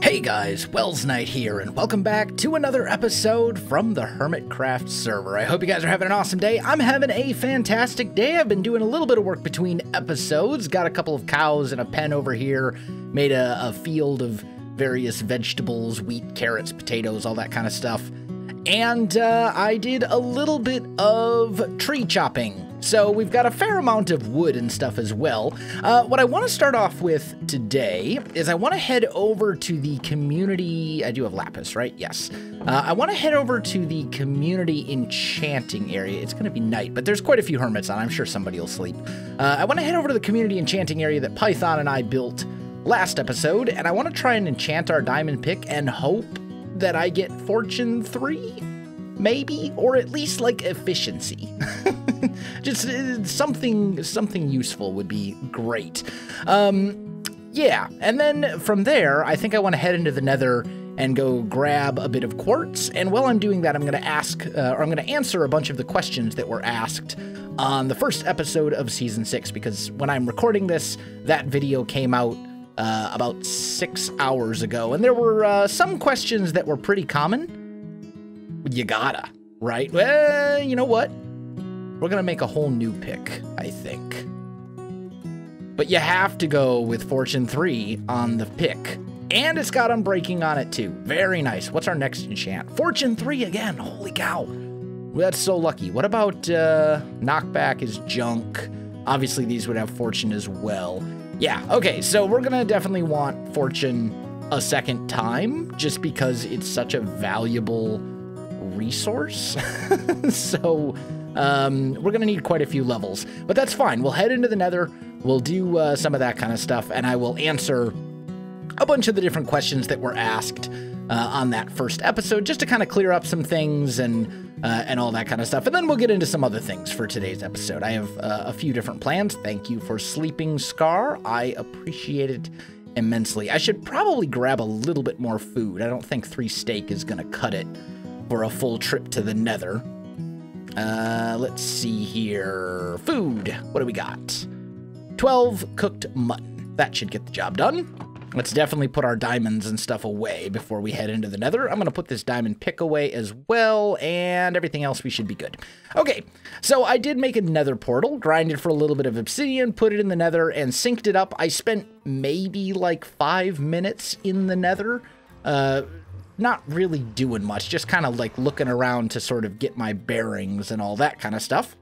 Hey guys, Welsknight here, and welcome back to another episode from the Hermitcraft server. I hope you guys are having an awesome day. I'm having a fantastic day. I've been doing a little bit of work between episodes. Got a couple of cows and a pen over here. Made a field of various vegetables, wheat, carrots, potatoes, all that kind of stuff. And I did a little bit of tree chopping. So we've got a fair amount of wood and stuff as well. What I want to start off with today is I want to head over to the community. I do have lapis, right? Yes. I want to head over to the community enchanting area. It's going to be night, but there's quite a few hermits on. I'm sure somebody will sleep. I want to head over to the community enchanting area that Python and I built last episode, and I want to try and enchant our diamond pick and hope that I get Fortune 3, maybe, or at least like efficiency. Just something useful would be great. Yeah, and then from there, I think I want to head into the Nether and go grab a bit of quartz. And while I'm doing that, I'm going to answer a bunch of the questions that were asked on the first episode of Season 6, because when I'm recording this, that video came out about 6 hours ago, and there were some questions that were pretty common. You gotta, right? Well, you know what? We're gonna make a whole new pick, I think. But you have to go with Fortune 3 on the pick. And it's got Unbreaking on it too. Very nice. What's our next enchant? Fortune 3 again. Holy cow. That's so lucky. What about Knockback is junk? Obviously, these would have Fortune as well. Yeah, okay, so we're gonna definitely want Fortune a second time, just because it's such a valuable resource. So, we're gonna need quite a few levels, but that's fine. We'll head into the Nether, we'll do some of that kind of stuff, and I will answer a bunch of the different questions that were asked on that first episode, just to kind of clear up some things and all that kind of stuff. And then we'll get into some other things for today's episode. I have a few different plans. Thank you for Sleeping Scar. I appreciate it immensely. I should probably grab a little bit more food. I don't think 3 steak is going to cut it for a full trip to the Nether. Let's see here. Food. What do we got? 12 cooked mutton. That should get the job done. Let's definitely put our diamonds and stuff away before we head into the Nether. I'm going to put this diamond pick away as well, and everything else we should be good. Okay, so I did make a Nether portal, grinded for a little bit of obsidian, put it in the Nether, and synced it up. I spent maybe like 5 minutes in the Nether, not really doing much, just kind of like looking around to sort of get my bearings and all that kind of stuff.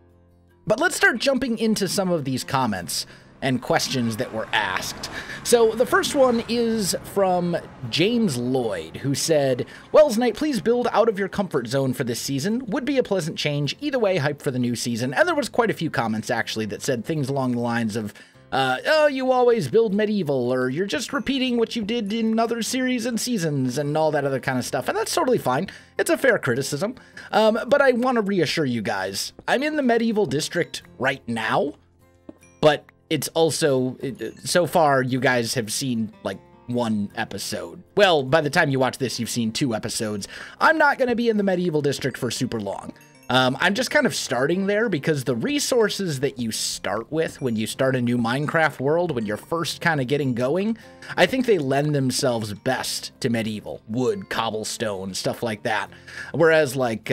But let's start jumping into some of these comments and questions that were asked. So the first one is from James Lloyd, who said, Welsknight, please build out of your comfort zone for this season. Would be a pleasant change. Either way, hype for the new season. And there was quite a few comments, actually, that said things along the lines of, oh, you always build medieval, or you're just repeating what you did in other series and seasons, and all that other kind of stuff. And that's totally fine. It's a fair criticism. But I want to reassure you guys, I'm in the medieval district right now, but it's also, so far, you guys have seen, like, 1 episode. Well, by the time you watch this, you've seen 2 episodes. I'm not going to be in the medieval district for super long. I'm just kind of starting there because the resources that you start with when you start a new Minecraft world, when you're first kind of getting going, I think they lend themselves best to medieval. Wood, cobblestone, stuff like that. Whereas, like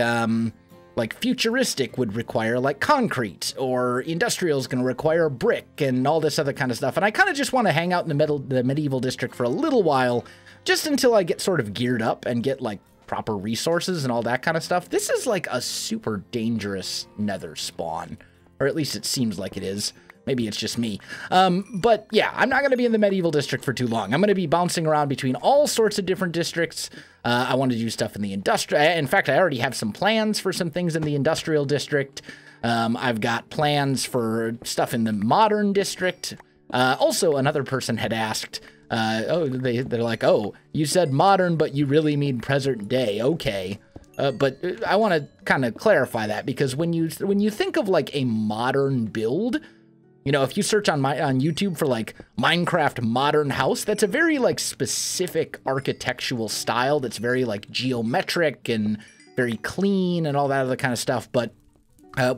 futuristic would require like concrete, or industrial is going to require brick and all this other kind of stuff. And I kind of just want to hang out in the medieval district for a little while, just until I get sort of geared up and get like proper resources and all that kind of stuff. This is like a super dangerous Nether spawn, or at least it seems like it is. Maybe it's just me. But yeah, I'm not going to be in the medieval district for too long. I'm going to be bouncing around between all sorts of different districts. I want to do stuff in the industrial. In fact, I already have some plans for some things in the industrial district. I've got plans for stuff in the modern district. Also, another person had asked, they're like, oh, you said modern, but you really mean present day. Okay. But I want to kind of clarify that, because when you think of like a modern build, you know, if you search on YouTube for like Minecraft modern house, that's a very like specific architectural style that's very like geometric and very clean and all that other kind of stuff. But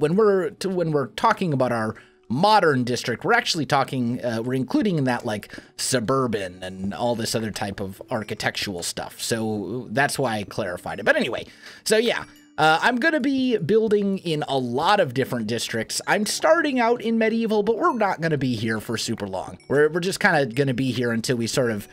when we're talking about our modern district, we're actually talking, we're including in that like suburban and all this other type of architectural stuff. So that's why I clarified it. But anyway, so yeah, I'm going to be building in a lot of different districts. I'm starting out in medieval, but we're not going to be here for super long. We're just kind of going to be here until we sort of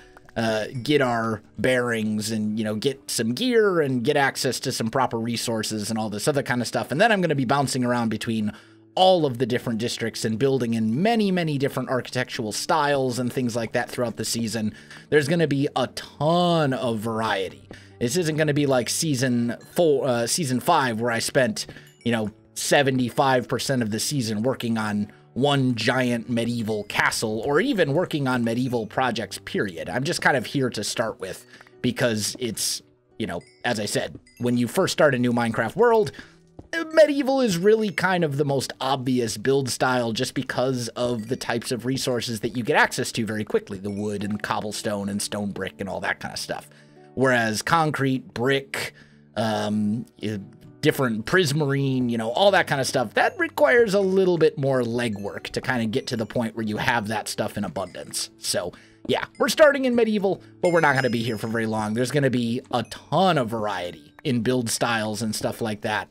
get our bearings and, you know, get some gear and get access to some proper resources and all this other kind of stuff. And then I'm going to be bouncing around between all of the different districts and building in many, many different architectural styles and things like that throughout the season. There's going to be a ton of variety. This isn't going to be like season 5, where I spent, you know, 75% of the season working on one giant medieval castle, or even working on medieval projects, period. I'm just kind of here to start with, because it's, you know, as I said, when you first start a new Minecraft world, medieval is really kind of the most obvious build style, just because of the types of resources that you get access to very quickly, the wood and cobblestone and stone brick and all that kind of stuff. Whereas concrete, brick, different prismarine, you know, all that kind of stuff, that requires a little bit more legwork to kind of get to the point where you have that stuff in abundance. So yeah, we're starting in medieval, but we're not going to be here for very long. There's going to be a ton of variety in build styles and stuff like that.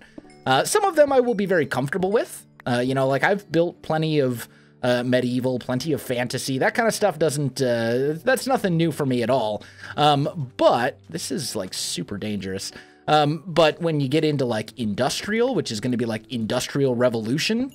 Some of them I will be very comfortable with. You know, like I've built plenty of medieval, plenty of fantasy. That kind of stuff doesn't, that's nothing new for me at all. But this is like super dangerous. But when you get into like industrial, which is going to be like Industrial Revolution,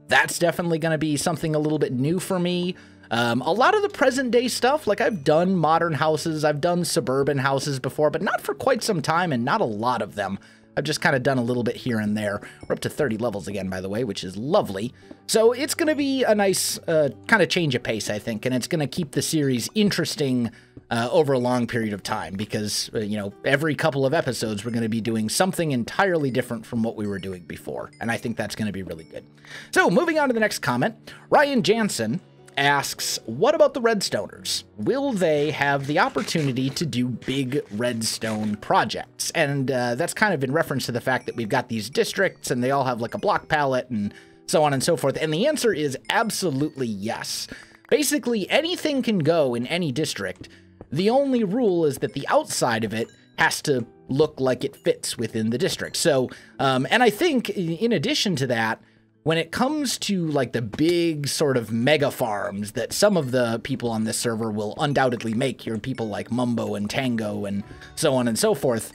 that's definitely going to be something a little bit new for me. A lot of the present day stuff, like I've done modern houses, I've done suburban houses before, but not for quite some time, and not a lot of them. I've just kind of done a little bit here and there. We're up to 30 levels again, by the way, which is lovely. So it's going to be a nice kind of change of pace, I think, and it's going to keep the series interesting over a long period of time, because, you know, every couple of episodes we're going to be doing something entirely different from what we were doing before, and I think that's going to be really good. So moving on to the next comment, Ryan Jansen asks, what about the Redstoners? Will they have the opportunity to do big redstone projects? And that's kind of in reference to the fact that we've got these districts and they all have like a block palette and so on and so forth. And the answer is absolutely yes. Basically, anything can go in any district. The only rule is that the outside of it has to look like it fits within the district. So, and I think in addition to that, when it comes to like the big sort of mega farms that some of the people on this server will undoubtedly make, your people like Mumbo and Tango and so on and so forth,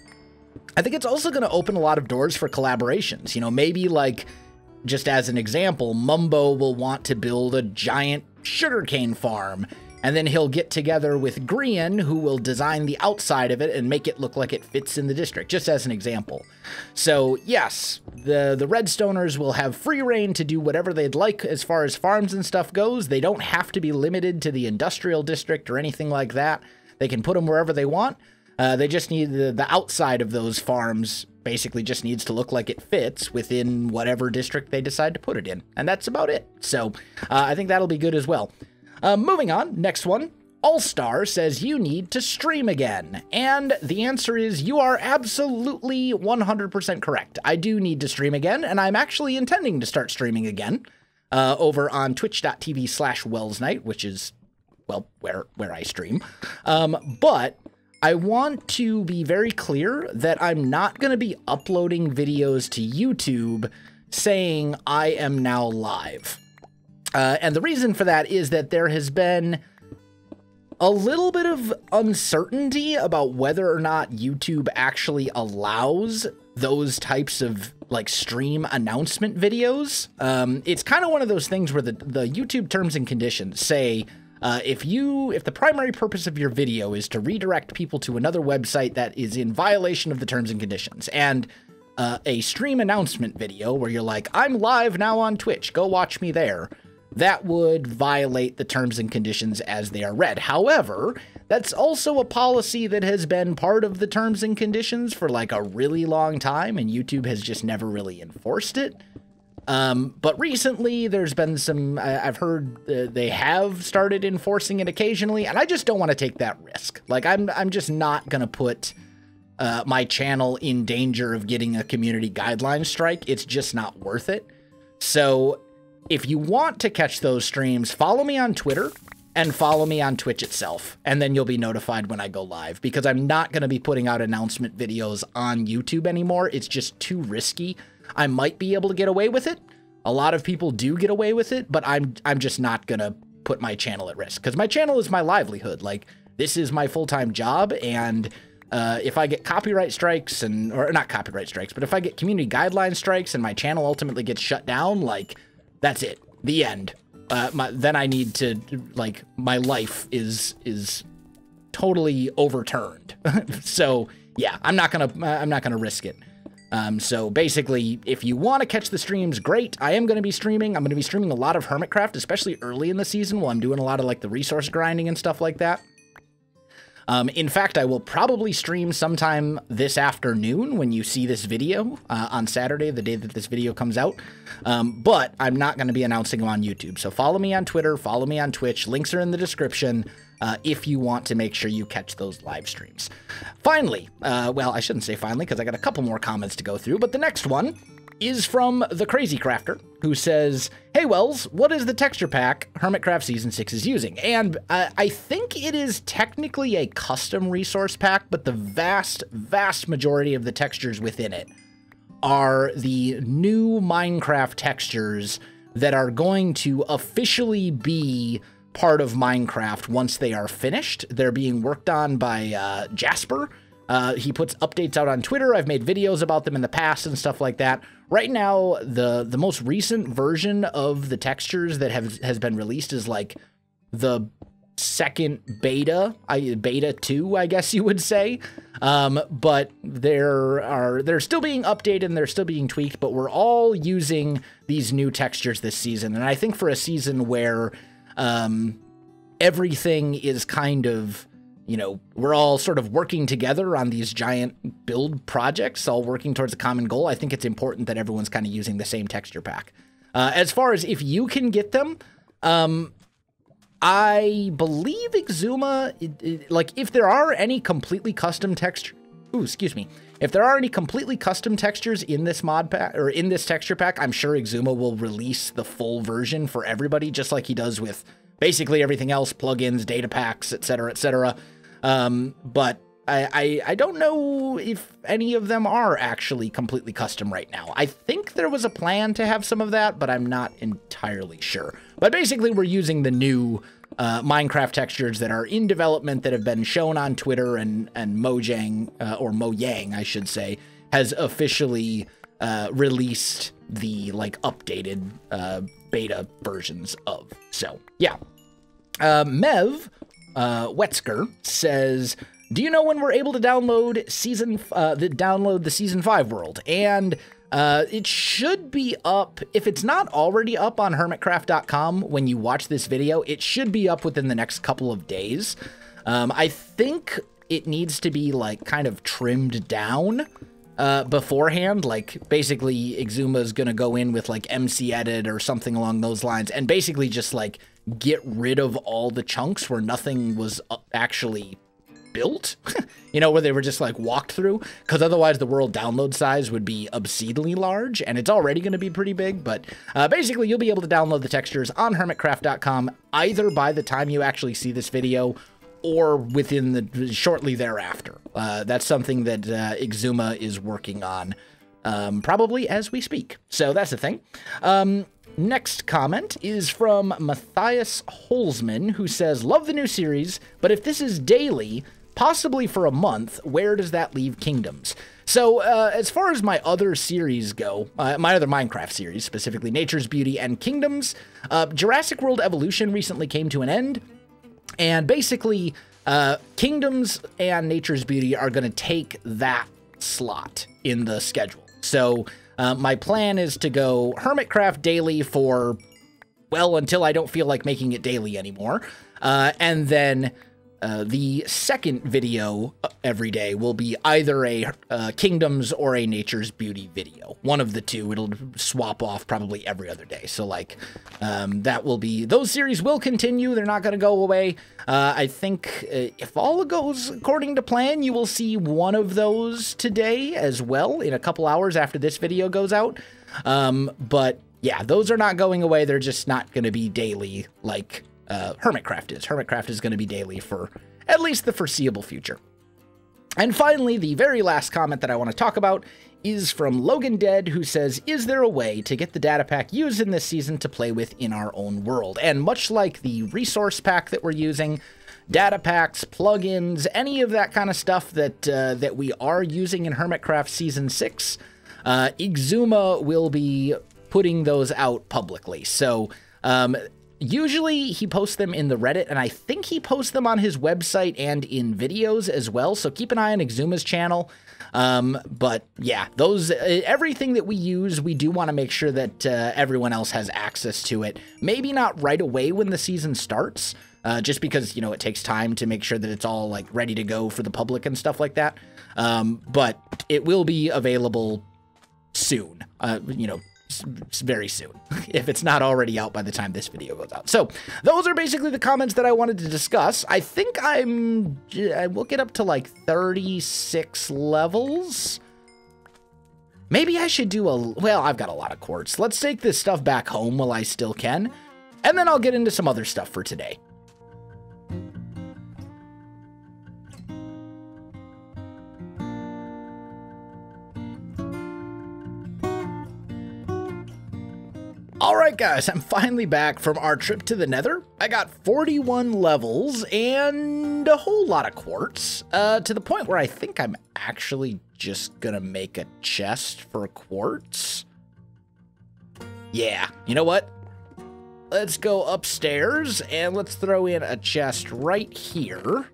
I think it's also going to open a lot of doors for collaborations. You know, maybe like, just as an example, Mumbo will want to build a giant sugarcane farm, and then he'll get together with Grian, who will design the outside of it and make it look like it fits in the district, just as an example. So yes, the Redstoners will have free reign to do whatever they'd like as far as farms and stuff goes. They don't have to be limited to the industrial district or anything like that. They can put them wherever they want. They just need the outside of those farms basically just needs to look like it fits within whatever district they decide to put it in. And that's about it. So I think that'll be good as well. Moving on, next one. All-Star says you need to stream again. And the answer is you are absolutely 100% correct. I do need to stream again, and I'm actually intending to start streaming again over on twitch.tv/Welsknight, which is, well, where I stream. But I want to be very clear that I'm not going to be uploading videos to YouTube saying I am now live. And the reason for that is that there has been a little bit of uncertainty about whether or not YouTube actually allows those types of like stream announcement videos. It's kind of one of those things where the YouTube terms and conditions say, if the primary purpose of your video is to redirect people to another website that is in violation of the terms and conditions, and a stream announcement video where you're like, I'm live now on Twitch, go watch me there, that would violate the terms and conditions as they are read. However, that's also a policy that has been part of the terms and conditions for like a really long time, and YouTube has just never really enforced it. But recently there's been some, I've heard they have started enforcing it occasionally, and I just don't want to take that risk. Like I'm just not going to put my channel in danger of getting a community guideline strike. It's just not worth it. So if you want to catch those streams, follow me on Twitter and follow me on Twitch itself, and then you'll be notified when I go live, because I'm not going to be putting out announcement videos on YouTube anymore. It's just too risky. I might be able to get away with it. A lot of people do get away with it, but I'm just not going to put my channel at risk, because my channel is my livelihood. Like, this is my full-time job, and if I get copyright strikes or not copyright strikes, but if I get community guideline strikes and my channel ultimately gets shut down, like, that's it. The end. Then I need to, like, my life is totally overturned. So yeah, I'm not gonna risk it. So basically, if you want to catch the streams, great. I am going to be streaming. I'm going to be streaming a lot of Hermitcraft, especially early in the season while I'm doing a lot of like the resource grinding and stuff like that. In fact, I will probably stream sometime this afternoon when you see this video on Saturday, the day that this video comes out. But I'm not going to be announcing them on YouTube. So follow me on Twitter, follow me on Twitch. Links are in the description if you want to make sure you catch those live streams. Finally, well, I shouldn't say finally, because I got a couple more comments to go through, but the next one is from the Crazy Crafter, who says, "Hey Wells, what is the texture pack Hermitcraft Season 6 is using?" And I think it is technically a custom resource pack, but the vast majority of the textures within it are the new Minecraft textures that are going to officially be part of Minecraft once they are finished. They're being worked on by Jasper. He puts updates out on Twitter. I've made videos about them in the past and stuff like that. Right now, the most recent version of the textures that has been released is like the second beta, beta 2, I guess you would say. But they're still being updated and they're still being tweaked, but we're all using these new textures this season. And I think for a season where everything is kind of, you know, we're all sort of working together on these giant build projects, all working towards a common goal, I think it's important that everyone's kind of using the same texture pack. As far as if you can get them, I believe Exuma, like, if there are any completely custom texture, if there are any completely custom textures in this mod pack, or in this texture pack, I'm sure Exuma will release the full version for everybody, just like he does with basically everything else, plugins, data packs, etc., etc. But I don't know if any of them are actually completely custom right now. I think there was a plan to have some of that, but I'm not entirely sure. But basically, we're using the new Minecraft textures that are in development that have been shown on Twitter, and Mojang, or Mojang, I should say, has officially released the, like, updated beta versions of. So, yeah. Mev Wetzker says, "Do you know when we're able to download the Season 5 world?" And it should be up, if it's not already up on hermitcraft.com when you watch this video, it should be up within the next couple of days. I think it needs to be, like, kind of trimmed down beforehand. Like, basically Exuma's gonna go in with, like, MC Edit or something along those lines, and basically just, like, get rid of all the chunks where nothing was actually built, you know, where they were just, like, walked through, because otherwise the world download size would be obscenely large, and it's already going to be pretty big. But basically, you'll be able to download the textures on hermitcraft.com either by the time you actually see this video or within shortly thereafter. That's something that Exuma is working on, probably as we speak. So that's the thing. Next comment is from Matthias Holzman, who says, "Love the new series, but if this is daily, possibly for a month, where does that leave Kingdoms?" So, as far as my other series go, my other Minecraft series, specifically Nature's Beauty and Kingdoms, Jurassic World Evolution recently came to an end, and basically, Kingdoms and Nature's Beauty are going to take that slot in the schedule. So, my plan is to go Hermitcraft daily for, well, until I don't feel like making it daily anymore. And then the second video every day will be either a Kingdoms or a Nature's Beauty video. One of the two. It'll swap off probably every other day. So, like, that will be... Those series will continue. They're not going to go away. I think if all goes according to plan, you will see one of those today as well in a couple hours after this video goes out. But yeah, those are not going away. They're just not going to be daily like Hermitcraft is. Hermitcraft is going to be daily for at least the foreseeable future. And finally, the very last comment that I want to talk about is from Logan Dead, who says, is there a way to get the data pack used in this season to play with in our own world? And much like the resource pack that we're using, data packs, plugins, any of that kind of stuff that that we are using in Hermitcraft Season 6, Exuma will be putting those out publicly. So usually he posts them in the Reddit, and I think he posts them on his website and in videos as well. So keep an eye on Exuma's channel. But yeah, those, everything that we use, we do want to make sure that everyone else has access to it. Maybe not right away when the season starts, just because, you know, it takes time to make sure that it's all like ready to go for the public and stuff like that. But it will be available soon, you know, very soon, if it's not already out by the time this video goes out. So those are basically the comments that I wanted to discuss. I think I will get up to like 36 levels. Maybe I should do well, I've got a lot of quartz. Let's take this stuff back home while I still can, and then I'll get into some other stuff for today. Alright guys, I'm finally back from our trip to the Nether. I got 41 levels and a whole lot of quartz, to the point where I think I'm actually just gonna make a chest for quartz. Yeah, you know what? Let's go upstairs and let's throw in a chest right here.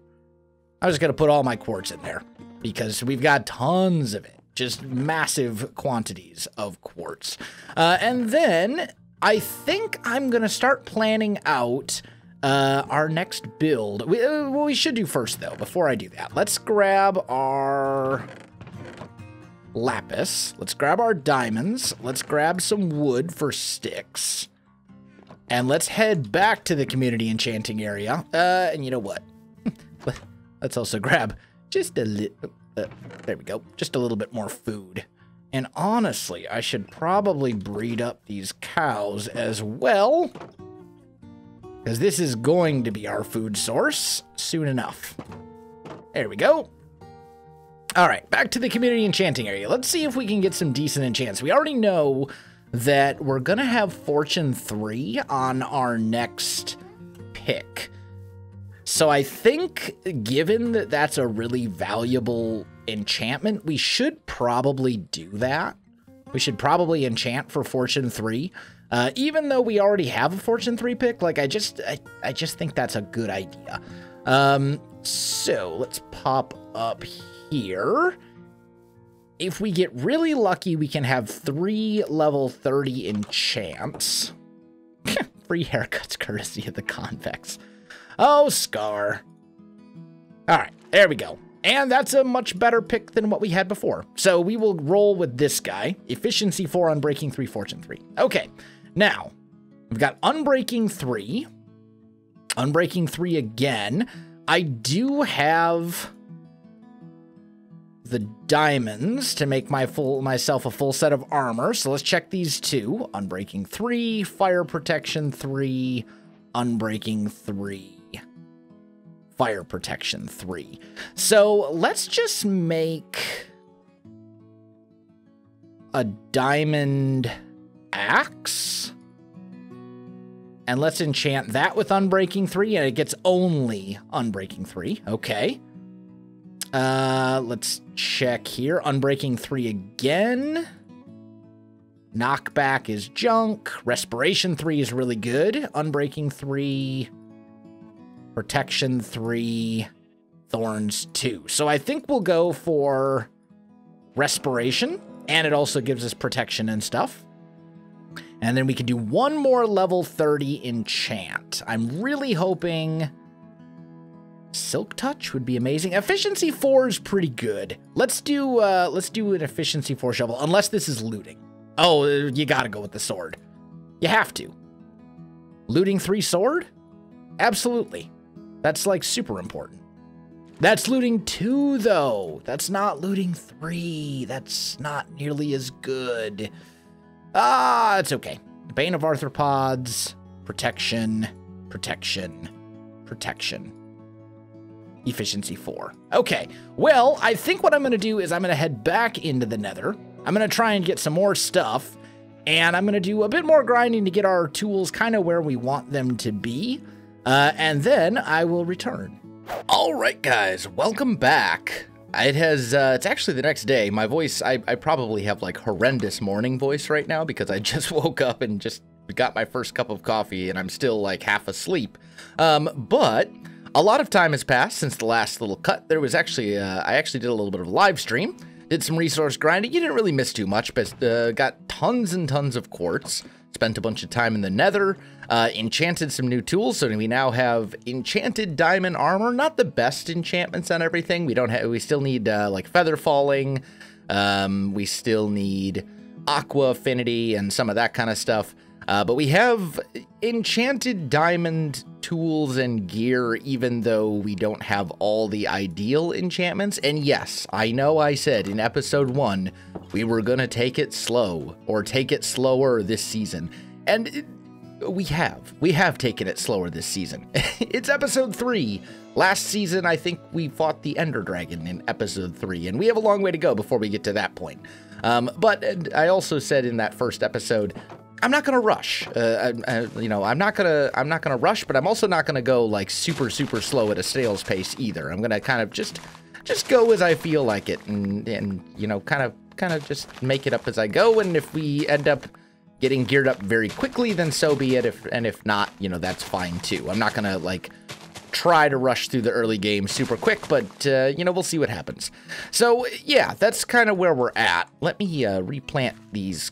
I'm just gonna put all my quartz in there because we've got tons of it. Just massive quantities of quartz. And then I think I'm going to start planning out our next build. What we should do first, though, before I do that, let's grab our lapis. Let's grab our diamonds. Let's grab some wood for sticks. And let's head back to the community enchanting area. And you know what? Let's also grab just a little... there we go. Just a little bit more food. And honestly, I should probably breed up these cows as well, because this is going to be our food source soon enough. There we go. All right, back to the community enchanting area. Let's see if we can get some decent enchants. We already know that we're going to have Fortune 3 on our next pick. So I think, given that that's a really valuable enchantment, we should probably do that. We should probably enchant for Fortune 3. Even though we already have a Fortune 3 pick, like I just think that's a good idea. So let's pop up here. If we get really lucky, we can have 3 level 30 enchants. Free haircuts courtesy of the convex. Oh, Scar. All right, there we go. And that's a much better pick than what we had before. So we will roll with this guy. Efficiency 4, Unbreaking 3, Fortune 3. Okay, now, we've got Unbreaking 3. Unbreaking 3 again. I do have the diamonds to make myself a full set of armor. So let's check these two. Unbreaking 3, Fire Protection 3, Unbreaking 3. Fire Protection 3. So let's just make a diamond axe. And let's enchant that with Unbreaking 3, and it gets only Unbreaking 3. Okay. Let's check here. Unbreaking 3 again. Knockback is junk. Respiration 3 is really good. Unbreaking 3... Protection 3, Thorns 2. So I think we'll go for Respiration, and it also gives us protection and stuff. And then we can do one more level 30 enchant. I'm really hoping Silk Touch would be amazing. Efficiency 4 is pretty good. Let's do an Efficiency 4 shovel, unless this is looting. Oh, you gotta go with the sword. You have to. Looting 3 sword? Absolutely. That's, like, super important. That's looting 2, though. That's not looting 3. That's not nearly as good. Ah, it's okay. Bane of Arthropods, protection, protection, protection. Efficiency 4. Okay, well, I think what I'm going to do is I'm going to head back into the nether. I'm going to try and get some more stuff, and I'm going to do a bit more grinding to get our tools kind of where we want them to be, and then I will return. All right, guys, welcome back. It's actually the next day. My voice, I probably have like horrendous morning voice right now because I just woke up and just got my first cup of coffee and I'm still like half asleep. But a lot of time has passed since the last little cut. There was actually, I actually did a little bit of a live stream, did some resource grinding. You didn't really miss too much, but got tons and tons of quartz, spent a bunch of time in the nether, enchanted some new tools. So we now have enchanted diamond armor, not the best enchantments on everything. We still need like feather falling. We still need aqua affinity and some of that kind of stuff. But we have enchanted diamond tools and gear, even though we don't have all the ideal enchantments. And yes, I know I said in episode 1, we were going to take it slow, or take it slower this season. And we have taken it slower this season. It's episode 3. Last season, I think we fought the Ender Dragon in episode 3, and we have a long way to go before we get to that point. But I also said in that first episode, I'm not gonna rush. You know, I'm not gonna rush, but I'm also not gonna go like super slow at a snail's pace either. I'm gonna kind of just go as I feel like it, and you know, kind of just make it up as I go. And if we end up getting geared up very quickly, then so be it. If not, you know, that's fine too. I'm not gonna like try to rush through the early game super quick, but you know, we'll see what happens. So yeah, that's kind of where we're at. Let me replant these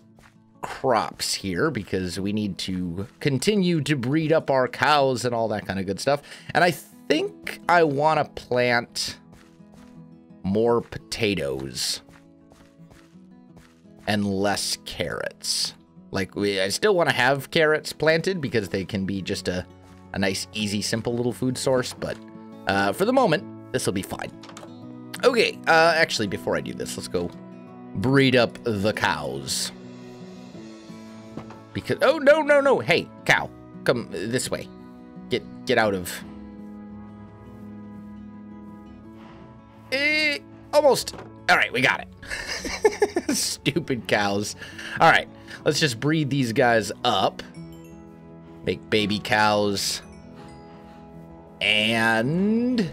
crops here because we need to continue to breed up our cows and all that kind of good stuff. And I think I want to plant more potatoes and less carrots. Like I still want to have carrots planted because they can be just a nice, easy, simple little food source. But for the moment, this will be fine. Okay, actually, before I do this, let's go breed up the cows. Because, oh, no, hey, cow, come this way. Get out of. Almost. All right, we got it. Stupid cows. All right, let's just breed these guys up. Make baby cows. And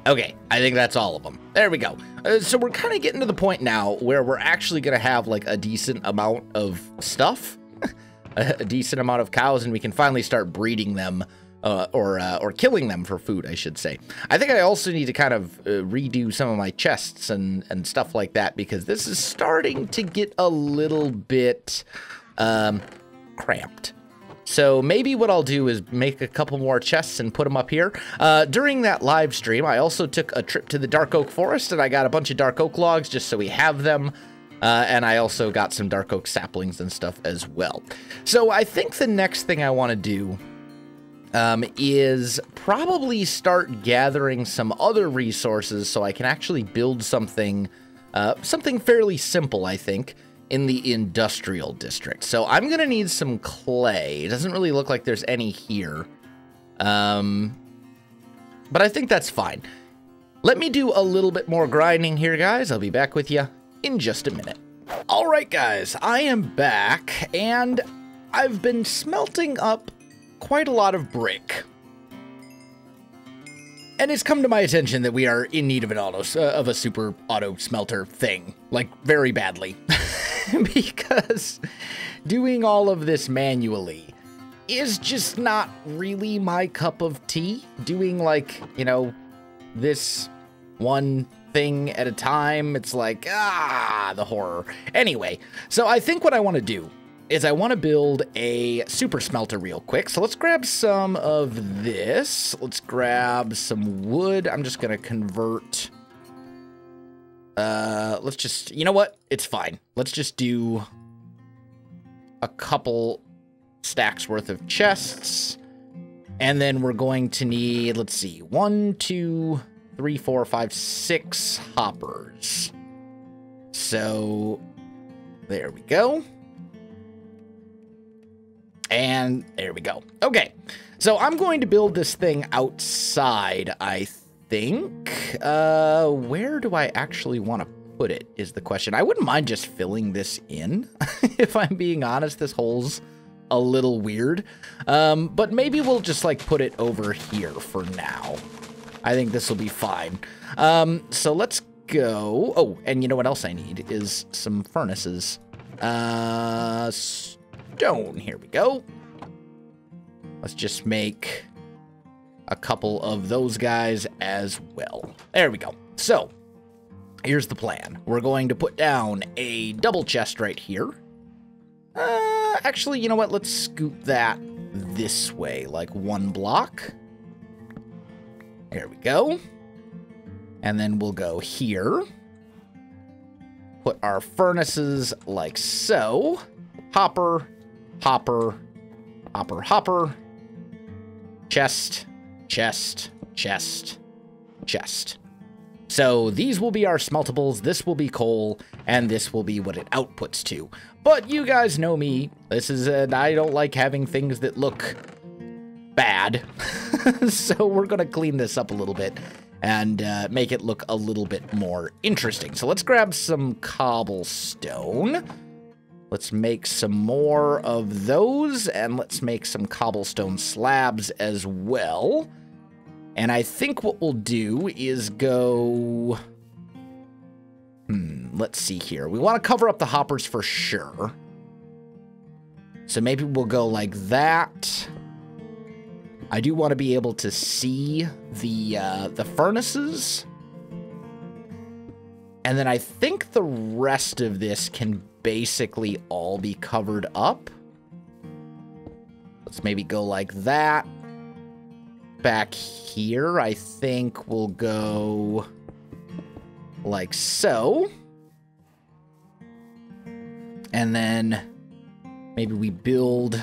okay, I think that's all of them. There we go. So we're kind of getting to the point now where we're actually going to have like a decent amount of stuff, a decent amount of cows, and we can finally start breeding them or killing them for food, I should say. I think I also need to kind of redo some of my chests and stuff like that because this is starting to get a little bit cramped. So maybe what I'll do is make a couple more chests and put them up here. During that live stream, I also took a trip to the Dark Oak Forest, and I got a bunch of Dark Oak logs just so we have them. And I also got some Dark Oak saplings and stuff as well. So I think the next thing I want to do is probably start gathering some other resources so I can actually build something, something fairly simple, I think, in the industrial district. So I'm gonna need some clay. It doesn't really look like there's any here. But I think that's fine. Let me do a little bit more grinding here, guys. I'll be back with you in just a minute. All right, guys, I am back, and I've been smelting up quite a lot of brick. And it's come to my attention that we are in need of a super auto smelter thing, like very badly. Because doing all of this manually is just not really my cup of tea. Doing like, you know, this one thing at a time, it's like, the horror. Anyway, so I think what I want to do is I want to build a super smelter real quick. So let's grab some of this. Let's grab some wood. I'm just going to convert. Let's just, you know what? It's fine. Let's just do a couple stacks worth of chests. And then we're going to need, let's see, 1, 2, 3, 4, 5, 6 hoppers. So there we go. And there we go. Okay, so I'm going to build this thing outside, I think. Where do I actually want to put it is the question. I wouldn't mind just filling this in. If I'm being honest, this hole's a little weird. But maybe we'll just like put it over here for now. I think this will be fine. So let's go. Oh, and you know what else I need is some furnaces. Stone. Here we go. Let's just make a couple of those guys as well. There we go. So here's the plan. We're going to put down a double chest right here. Actually, you know what? Let's scoot that this way, like one block. There we go. And then we'll go here. Put our furnaces like so. Hopper, hopper, hopper, hopper. Chest, chest, chest, chest. So these will be our smeltables, this will be coal, and this will be what it outputs to. But you guys know me. I don't like having things that look bad. So we're going to clean this up a little bit and make it look a little bit more interesting. So let's grab some cobblestone. Let's make some more of those, and let's make some cobblestone slabs as well. And I think what we'll do is go... let's see here. We want to cover up the hoppers for sure. So maybe we'll go like that. I do want to be able to see the furnaces. And then I think the rest of this can basically all be covered up. Let's maybe go like that. Back here, I think we'll go like so. And then maybe we build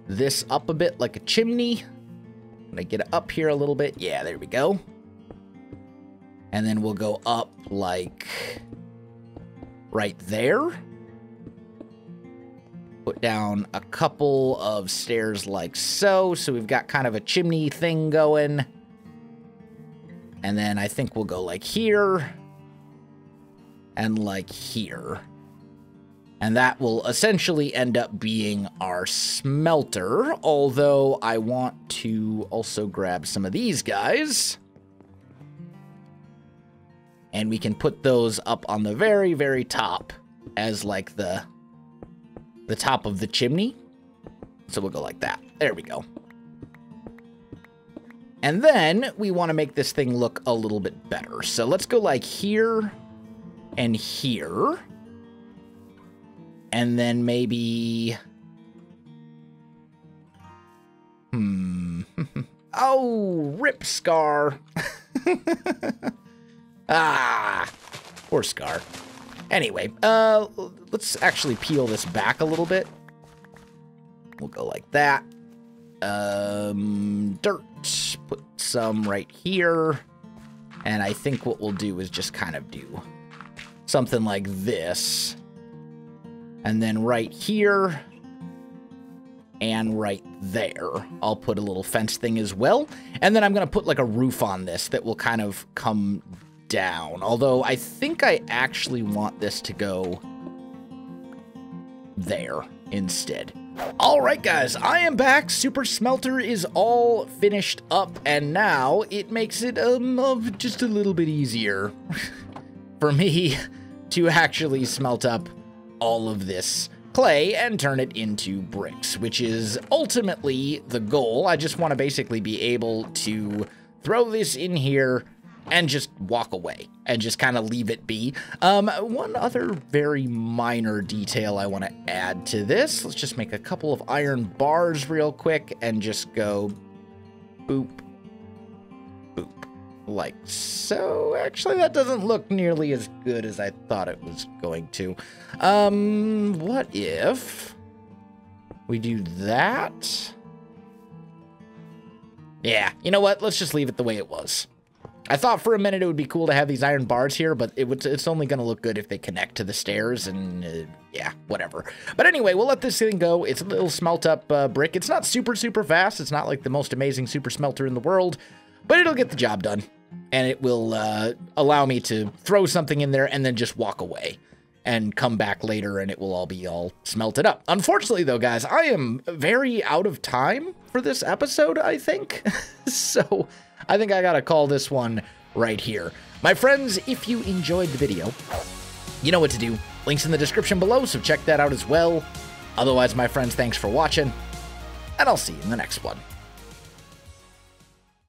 this up a bit like a chimney. I'm gonna get it up here a little bit. Yeah, there we go. And then we'll go up like right there. Put down a couple of stairs like so. So we've got kind of a chimney thing going. And then I think we'll go like here. And like here. And that will essentially end up being our smelter. Although I want to also grab some of these guys. And we can put those up on the very, very top as like the top of the chimney. So we'll go like that. There we go. And then we want to make this thing look a little bit better. So let's go like here and here. And then maybe... Oh, rip Scar. Ah, poor Scar. Anyway, let's actually peel this back a little bit. We'll go like that. Dirt. Put some right here. And I think what we'll do is just kind of do something like this. And then right here and right there, I'll put a little fence thing as well. And then I'm going to put like a roof on this that will kind of come down. Although I think I actually want this to go there instead. All right, guys, I am back. Super Smelter is all finished up, and now it makes it just a little bit easier for me to actually smelt up all of this clay and turn it into bricks, which is ultimately the goal. I just want to basically be able to throw this in here and just walk away and just kind of leave it be. One other very minor detail I want to add to this. Let's just make a couple of iron bars real quick and just go boop, boop, like so. Actually, that doesn't look nearly as good as I thought it was going to. What if we do that? Yeah, you know what? Let's just leave it the way it was. I thought for a minute it would be cool to have these iron bars here, but it's only going to look good if they connect to the stairs, and yeah, whatever. But anyway, we'll let this thing go. It's a little smelt up brick. It's not super fast. It's not like the most amazing super smelter in the world, but it'll get the job done, and it will allow me to throw something in there and then just walk away and come back later, and it will all be all smelted up. Unfortunately, though, guys, I am very out of time for this episode, I think. So I think I gotta call this one right here. My friends, if you enjoyed the video, you know what to do. Links in the description below, so check that out as well. Otherwise, my friends, thanks for watching, and I'll see you in the next one.